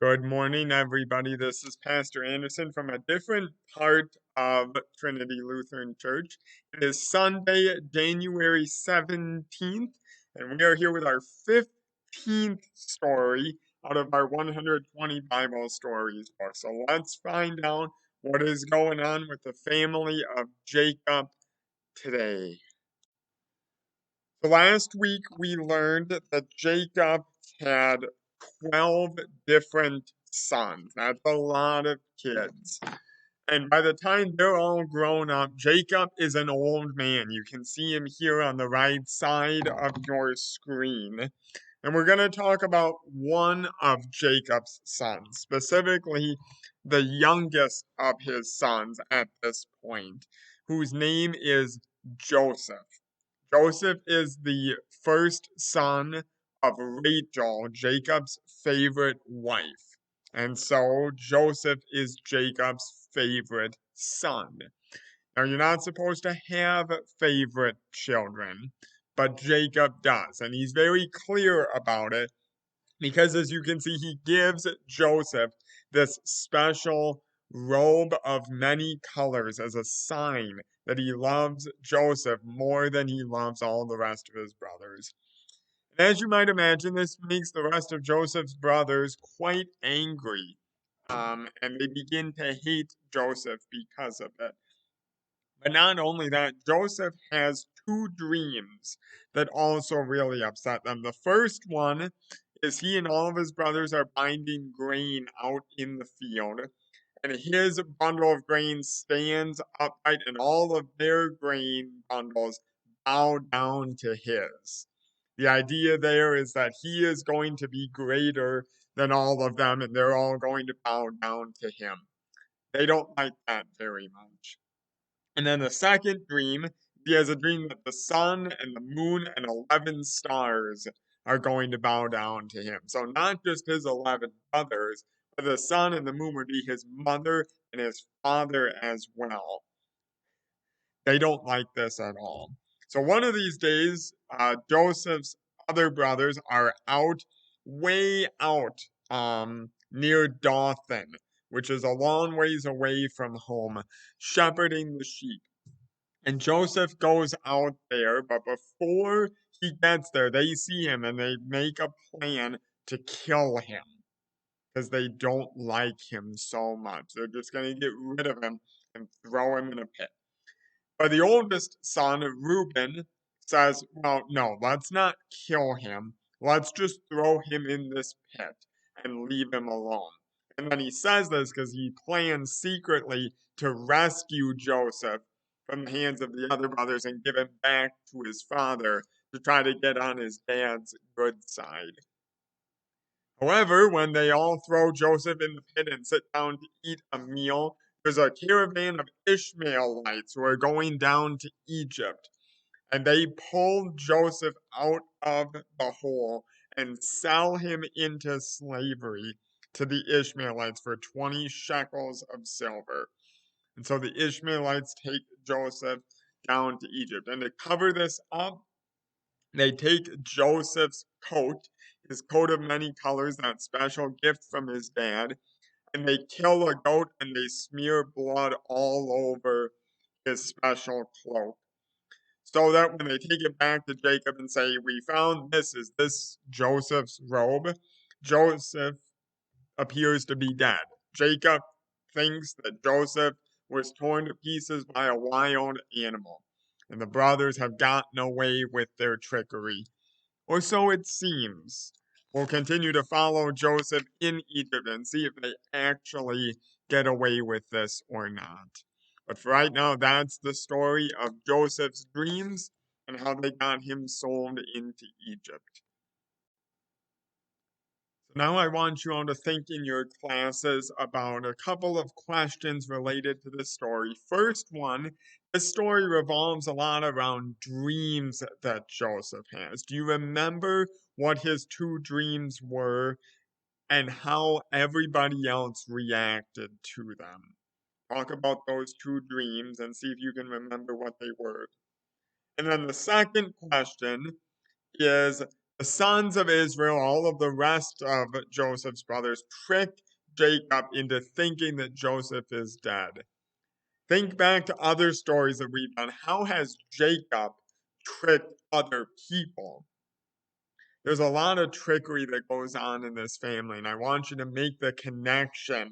Good morning, everybody. This is Pastor Anderson from a different part of Trinity Lutheran Church. It is Sunday, January 17th, and we are here with our 15th story out of our 120 Bible stories book. So let's find out what is going on with the family of Jacob today. So last week we learned that Jacob had 12 different sons. That's a lot of kids. And by the time they're all grown up, Jacob is an old man. You can see him here on the right side of your screen. And we're going to talk about one of Jacob's sons, specifically the youngest of his sons at this point, whose name is Joseph. Joseph is the first son of Rachel, Jacob's favorite wife. And so Joseph is Jacob's favorite son. Now, you're not supposed to have favorite children, but Jacob does. And he's very clear about it because, as you can see, he gives Joseph this special robe of many colors as a sign that he loves Joseph more than he loves all the rest of his brothers. And as you might imagine, this makes the rest of Joseph's brothers quite angry, and they begin to hate Joseph because of it. But not only that, Joseph has two dreams that also really upset them. The first one is he and all of his brothers are binding grain out in the field, and his bundle of grain stands upright, and all of their grain bundles bow down to his. The idea there is that he is going to be greater than all of them, and they're all going to bow down to him. They don't like that very much. And then the second dream, he has a dream that the sun and the moon and 11 stars are going to bow down to him. So not just his 11 brothers, but the sun and the moon would be his mother and his father as well. They don't like this at all. So one of these days, Joseph's other brothers are out, way out, near Dothan, which is a long ways away from home, shepherding the sheep. And Joseph goes out there, but before he gets there, they see him and they make a plan to kill him because they don't like him so much. They're just going to get rid of him and throw him in a pit. But the oldest son, Reuben, says, well, no, let's not kill him. Let's just throw him in this pit and leave him alone. And then he says this because he plans secretly to rescue Joseph from the hands of the other brothers and give him back to his father to try to get on his dad's good side. However, when they all throw Joseph in the pit and sit down to eat a meal, there's a caravan of Ishmaelites who are going down to Egypt. And they pull Joseph out of the hole and sell him into slavery to the Ishmaelites for 20 shekels of silver. And so the Ishmaelites take Joseph down to Egypt. And to cover this up, they take Joseph's coat, his coat of many colors, that special gift from his dad, and they kill a goat and they smear blood all over his special cloak. So that when they take it back to Jacob and say, we found this, is this Joseph's robe? Joseph appears to be dead. Jacob thinks that Joseph was torn to pieces by a wild animal, and the brothers have gotten away with their trickery. Or so it seems. We'll continue to follow Joseph in Egypt and see if they actually get away with this or not. But for right now, that's the story of Joseph's dreams and how they got him sold into Egypt. So now I want you all to think in your classes about a couple of questions related to this story. First one, this story revolves a lot around dreams that Joseph has. Do you remember what his two dreams were and how everybody else reacted to them? Talk about those two dreams and see if you can remember what they were. And then the second question is The sons of Israel, all of the rest of Joseph's brothers, trick Jacob into thinking that Joseph is dead. Think back to other stories that we've done. How has Jacob tricked other people? There's a lot of trickery that goes on in this family, and I want you to make the connection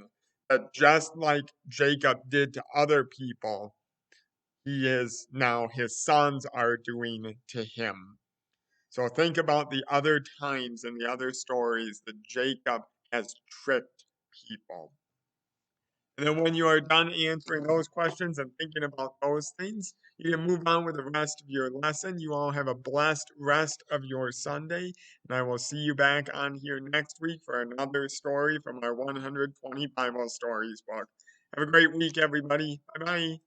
that just like Jacob did to other people, he is now, his sons are doing to him. So think about the other times and the other stories that Jacob has tricked people. And then when you are done answering those questions and thinking about those things, you can move on with the rest of your lesson. You all have a blessed rest of your Sunday, and I will see you back on here next week for another story from our 120 Bible Stories book. Have a great week, everybody. Bye-bye.